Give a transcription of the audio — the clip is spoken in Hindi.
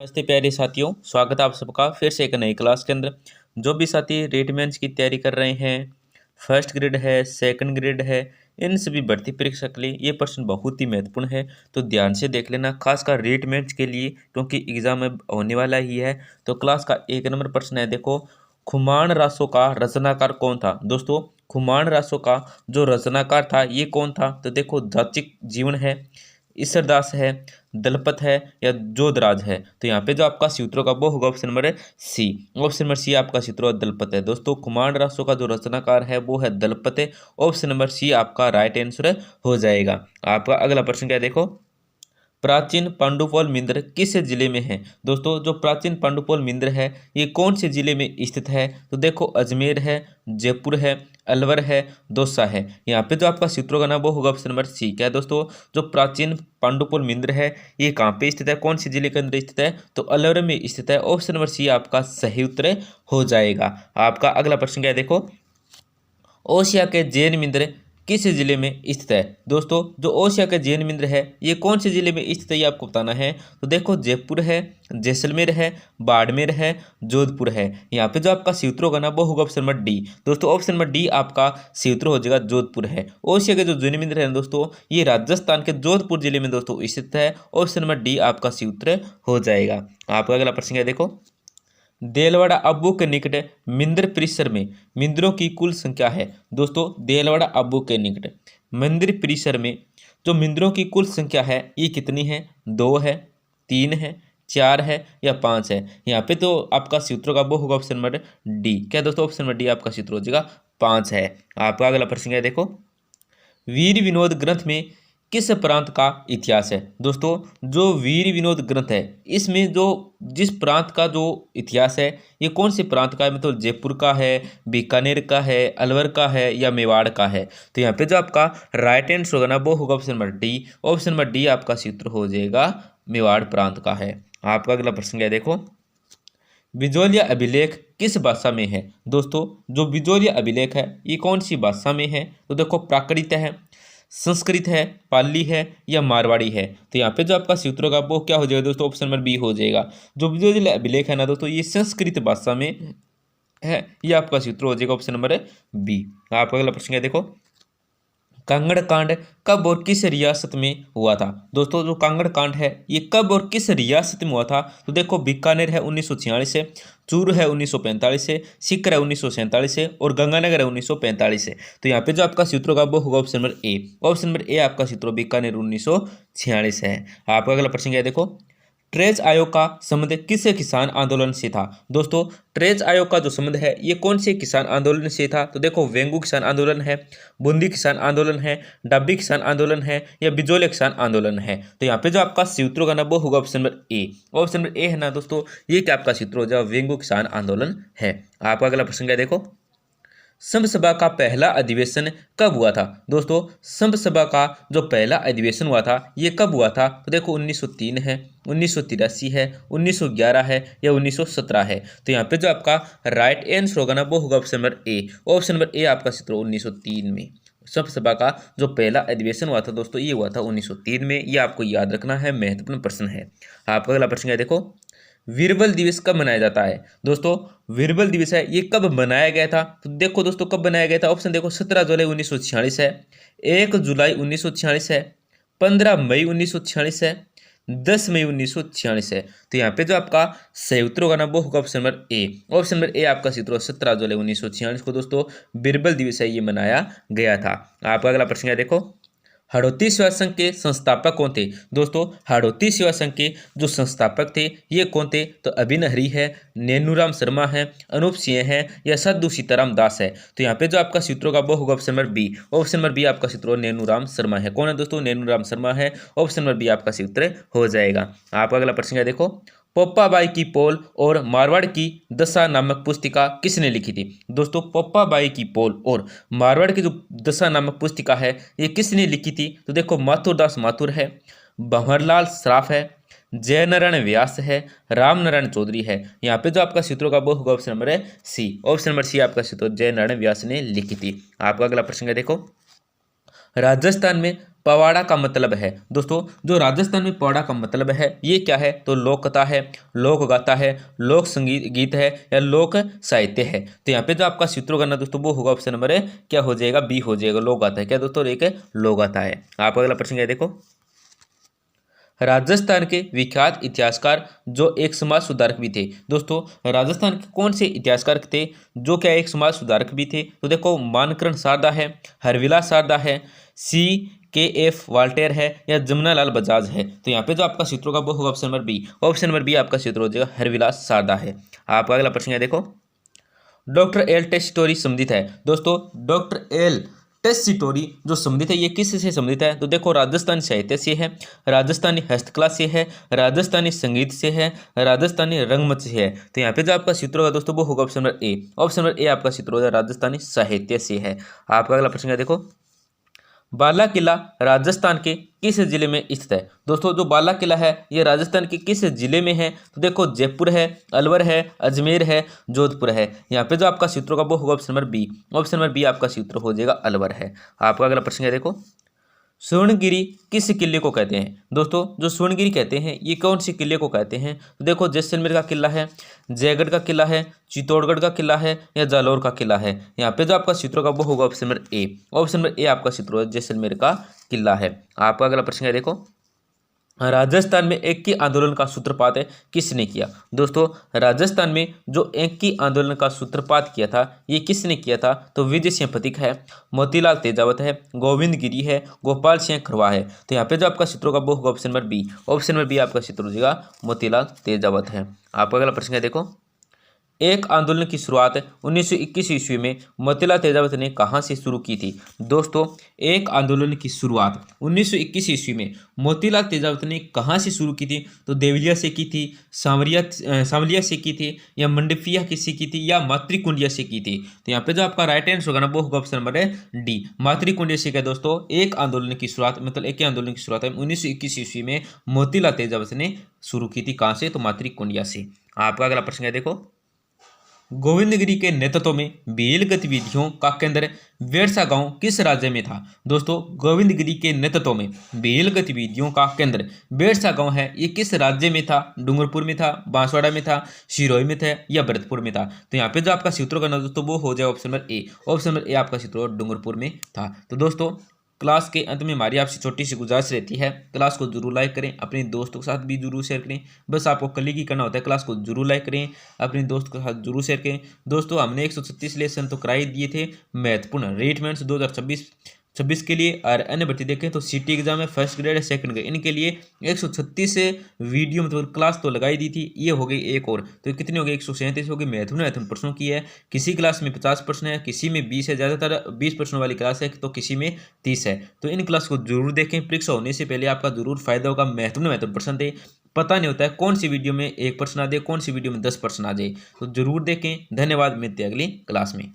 नमस्ते प्यारे साथियों, स्वागत है आप सबका फिर से एक नई क्लास के अंदर। जो भी साथी रेटमेंट्स की तैयारी कर रहे हैं, फर्स्ट ग्रेड है, सेकंड ग्रेड है, इन सभी भर्ती परीक्षा के लिए ये प्रश्न बहुत ही महत्वपूर्ण है। तो ध्यान से देख लेना, खासकर रेटमेंट्स के लिए, क्योंकि एग्जाम अब होने वाला ही है। तो क्लास का 1 नंबर प्रश्न है, देखो, खुमान रासों का रचनाकार कौन था। दोस्तों, खुमान रासों का जो रचनाकार था ये कौन था। तो देखो, जाचिक जीवन है, ईसरदास है, दलपत है या जोधराज है। तो यहाँ पे जो आपका सूत्रों का वो होगा option number C. Option number C आपका सूत्र दलपत है। दोस्तों, कुमार रासों का जो रचनाकार है वो है दलपत है। ऑप्शन नंबर सी आपका राइट आंसर हो जाएगा। आपका अगला प्रश्न क्या है, देखो, प्राचीन पांडुपोल मंदिर किस जिले में है। दोस्तों, जो प्राचीन पांडुपोल मंदिर है ये कौन से जिले में स्थित है। तो देखो, अजमेर है, जयपुर है, अलवर है, दौसा है। यहाँ पे जो आपका सूत्रों का नाम वो होगा ऑप्शन नंबर सी। क्या है दोस्तों, जो प्राचीन पांडुपोल मंदिर है ये कहाँ पे स्थित है, कौन से जिले के अंदर स्थित है। तो अलवर में स्थित है। ऑप्शन नंबर सी आपका सही उत्तर हो जाएगा। आपका अगला प्रश्न क्या है, देखो, ओसिया के जैन मंदिर किस जिले में स्थित है। दोस्तों, जो ओसिया के जैन मंदिर है ये कौन से जिले में स्थित है ये आपको बताना है। तो देखो, जयपुर है, जैसलमेर है, बाड़मेर है, जोधपुर है। यहाँ पे जो आपका सूत्र होगा ना वो होगा ऑप्शन नंबर डी। दोस्तों, ऑप्शन नंबर डी आपका सूत्र हो जाएगा, जोधपुर है। ओसिया के जो जैन मंदिर है दोस्तों ये राजस्थान के जोधपुर जिले में दोस्तों स्थित है। ऑप्शन नंबर डी आपका सूत्र हो जाएगा। आपका अगला प्रश्न है, देखो, देलवाड़ा अब्बू के निकट मंदिर परिसर में मंदिरों की कुल संख्या है। दोस्तों, देलवाड़ा अब्बू के निकट मंदिर परिसर में जो मंदिरों की कुल संख्या है ये कितनी है। 2 है, 3 है, 4 है या 5 है। यहाँ पे तो आपका सूत्रों का वो होगा ऑप्शन नंबर डी। क्या दोस्तों, ऑप्शन नंबर डी आपका सूत्र हो जाएगा 5 है। आपका अगला प्रश्न है, देखो, वीर विनोद ग्रंथ में किस प्रांत का इतिहास है। दोस्तों, जो वीर विनोद ग्रंथ है इसमें जो जिस प्रांत का जो इतिहास है ये कौन से प्रांत का है, मतलब जयपुर का है, बीकानेर का है, अलवर का है या मेवाड़ का है। तो यहाँ पे जो आपका राइट आंसर होगा ना वो होगा option number D. Option number D आपका सूत्र हो जाएगा मेवाड़ प्रांत का है। आपका अगला प्रश्न क्या है, देखो, बिजोलिया अभिलेख किस भाषा में है। दोस्तों, जो बिजोलिया अभिलेख है ये कौन सी भाषा में है। तो देखो, प्राकृत है, संस्कृत है, पाली है या मारवाड़ी है। तो यहाँ पे जो आपका सूत्र होगा वो क्या हो जाएगा दोस्तों, ऑप्शन नंबर बी हो जाएगा। जो बिजोलिया अभिलेख है ना दोस्तों ये संस्कृत भाषा में है। ये आपका सूत्र हो जाएगा ऑप्शन नंबर बी। आपका अगला प्रश्न है, देखो, कांगड़ कांड कब और किस रियासत में हुआ था। दोस्तों, जो कांगड़ कांड है ये कब और किस रियासत में हुआ था। तो देखो, बीकानेर है 1946 से, चूरू है 1945 से, सीकर है 1947 से और गंगानगर है 1945 से। तो यहाँ पे जो आपका सूत्र होगा वो होगा option number A. Option number A आपका सूत्र बीकानेर 1946 है। आपका अगला प्रश्न क्या है, देखो, ट्रेज आयोग का संबंध किस किसान आंदोलन से था। दोस्तों, ट्रेज आयोग का जो संबंध है ये कौन से किसान आंदोलन से था। तो देखो, वेंगू किसान आंदोलन है, बूंदी किसान आंदोलन है, डब्बी किसान आंदोलन है या बिजोले किसान आंदोलन है। तो यहाँ पे जो आपका सूत्र होगा ना वो होगा option number A. Option number A है ना दोस्तों, ये क्या आपका सूत्र हो जाएगा, वेंगू किसान आंदोलन है। आपका अगला प्रश्न क्या है, देखो, संघ सभा का पहला अधिवेशन कब हुआ था। दोस्तों, संघ सभा का जो पहला अधिवेशन हुआ था ये कब हुआ था। तो देखो, 1903 है, 1983 है, 1911 है या 1917 है। तो यहाँ पे जो आपका राइट आंसर होगा ना वो होगा option number A. Option number A आपका सूत्र 1903 में संघ सभा का जो पहला अधिवेशन हुआ था दोस्तों ये हुआ था 1903 में। ये आपको याद रखना है, महत्वपूर्ण प्रश्न है। आपका अगला प्रश्न है, देखो, वीरबल दिवस कब मनाया जाता है। दोस्तों, वीरबल दिवस है ये कब मनाया गया था। तो देखो दोस्तों, कब बनाया गया था। ऑप्शन देखो, 17 जुलाई 1946 है, 1 जुलाई 1946 है, 15 मई 1946 है, 10 मई 1946 है। तो यहाँ पे जो आपका सही उत्तर होगा ना वो होगा option number A. Option number A आपका सूत्र 17 जुलाई 1946 को दोस्तों बीरबल दिवस है ये मनाया गया था। आपका अगला प्रश्न है, देखो, हाड़ौती सेवा संघ के संस्थापक कौन थे। दोस्तों, हाड़ौती सेवा संघ के जो संस्थापक थे ये कौन थे। तो अभिन हरि है, नेनूराम शर्मा है, अनूप सिंह है या साधु सीताराम दास है। तो यहाँ पे जो आपका सूत्रों का वो होगा option number B. Option number B आपका सूत्र नेनूराम शर्मा है। कौन है दोस्तों, नेनूराम शर्मा है। ऑप्शन नंबर बी आपका सूत्र हो जाएगा। आपका अगला प्रश्न है, देखो, पप्पाबाई की पोल और मारवाड़ की दशा नामक पुस्तिका किसने लिखी थी। दोस्तों, पप्पाबाई की पोल और मारवाड़ की जो दशा नामक पुस्तिका है ये किसने लिखी थी। तो देखो, माथुरदास माथुर है, भंवरलाल श्राफ है, जयनारायण व्यास है, रामनारायण चौधरी है। यहाँ पे जो आपका सूत्रों का वो होगा ऑप्शन नंबर है सी। ऑप्शन नंबर सी आपका सूत्र जयनारायण व्यास ने लिखी थी। आपका अगला प्रश्न है, देखो, राजस्थान में पवाड़ा का मतलब है दोस्तों, जो राजस्थान में पवाड़ा का मतलब है ये क्या है, तो लोक कथा है, लोक गाथा है, लोक संगीत गीत है या लोक साहित्य है। तो यहाँ पे जो आपका सूत्र करना दोस्तों वो होगा ऑप्शन नंबर क्या हो जाएगा, बी हो जाएगा, लोक गाथा है क्या दोस्तों, एक लोक गाथा है। आपका अगला प्रश्न क्या है देखो, राजस्थान के विख्यात इतिहासकार जो एक समाज सुधारक भी थे। दोस्तों राजस्थान के कौन से इतिहासकार थे जो क्या एक समाज सुधारक भी थे, तो देखो मानकरण शारदा है, हरविलास शारदा है, C.K.F. वाल्टेयर है या जमुनालाल बजाज है। तो यहाँ पे जो आपका सूत्र होगा वो होगा option number B, option number B आपका सूत्र हो जाएगा, हरविलास शारदा है। आपका अगला प्रश्न है देखो, डॉक्टर एल टेस्टोरी संबंधित है। दोस्तों डॉक्टर एल टेस्टोरी जो संबंधित है ये किस से संबंधित है, तो देखो राजस्थानी साहित्य से है, राजस्थानी हस्तकला से है, राजस्थानी संगीत से है, राजस्थानी रंगमंच से है। तो यहाँ पे जो आपका सूत्र होगा दोस्तों वो होगा option number A, option number A आपका सूत्र होगा, राजस्थानी साहित्य से है। आपका अगला प्रश्न है देखो, बाला किला राजस्थान के किस जिले में स्थित है। दोस्तों जो बाला किला है ये राजस्थान के किस जिले में है, तो देखो जयपुर है, अलवर है, अजमेर है, जोधपुर है। यहाँ पे जो आपका सूत्र होगा वो होगा option number B, option number B आपका सूत्र हो जाएगा, अलवर है। आपका अगला प्रश्न है देखो, स्वर्णगिरी किस किले को कहते हैं। दोस्तों जो स्वर्णगिरी कहते हैं ये कौन से किले को कहते हैं, तो देखो जैसलमेर का किला है, जयगढ़ का किला है, चित्तौड़गढ़ का किला है या जालौर का किला है। यहाँ पे जो आपका सूत्र होगा वो होगा option number A, option number A आपका सूत्र होगा, जैसलमेर का किला है। आपका अगला प्रश्न है देखो, राजस्थान में एक की आंदोलन का सूत्रपात किसने किया। दोस्तों राजस्थान में जो एक की आंदोलन का सूत्रपात किया था ये किसने किया था, तो विजय सिंह पथिक है, मोतीलाल तेजावत है, गोविंद गिरी है, गोपाल सिंह खरवा है। तो यहाँ पे जो आपका सूत्र होगा वो होगा option number B, option number B आपका सूत्र हो जाएगा, मोतीलाल तेजावत है। आपका अगला प्रश्न है देखो, एक आंदोलन की शुरुआत 1921 ईस्वी में मोतीलाल तेजावत ने कहाँ से शुरू की थी। दोस्तों एक आंदोलन की शुरुआत 1921 ईस्वी में मोतीलाल तेजावत ने कहाँ से शुरू की थी, तो देवलिया से की थी, सांवलिया से की थी या मंडपिया किसी की थी या मातृकुंडिया से की थी। तो यहाँ पे जो आपका राइट आंसर होगा ना वो होगा ऑप्शन नंबर डी, मातृकुंडिया से क्या दोस्तों, एक आंदोलन की शुरुआत मतलब एक आंदोलन की शुरुआत 1921 ईस्वी में मोतीलाल तेजावत ने शुरू की थी, कहाँ से, तो मातृकुंडिया से। आपका अगला प्रश्न है देखो, गोविंदगिरी के नेतृत्व में भील गतिविधियों का केंद्र वेरसा गांव किस राज्य में था। दोस्तों गोविंदगिरी के नेतृत्व में भील गतिविधियों का केंद्र वेरसा गांव है, ये किस राज्य में था, डूंगरपुर में था, बांसवाड़ा में था, सिरोही में था या भरतपुर में था। तो यहाँ पे जो आपका सूत्र करना दोस्तों वो हो जाए option number A, option number A आपका सूत्र डूंगरपुर में था। तो दोस्तों क्लास के अंत में हमारी आपसे छोटी सी गुजारिश रहती है, क्लास को जरूर लाइक करें, अपने दोस्तों के साथ भी जरूर शेयर करें। बस आपको कल ही करना होता है, क्लास को जरूर लाइक करें, अपने दोस्त के साथ जरूर शेयर करें। दोस्तों हमने 136 लेसन तो कराई दिए थे महत्वपूर्ण रेटमेंट्स 2026 के लिए, और अन्य भर्ती देखें तो सिटी एग्जाम है, फर्स्ट ग्रेड है, सेकंड ग्रेड, इनके लिए 136 वीडियो मतलब क्लास तो लगाई दी थी, ये हो गई एक और, तो कितनी हो गई 137 हो गई। महत्वपूर्ण प्रश्नों की है, किसी क्लास में 50 प्रश्न है, किसी में 20 है, ज़्यादातर 20 प्रश्नों वाली क्लास है तो किसी में 30 है। तो इन क्लास को जरूर देखें, परीक्षा होने से पहले आपका जरूर फायदा होगा। महत्वपूर्ण प्रश्न थे, पता नहीं होता है कौन सी वीडियो में 1 प्रश्न आ जाए, कौन सी वीडियो में 10 प्रश्न आ जाए, तो जरूर देखें। धन्यवाद, मिलते हैं अगली क्लास में।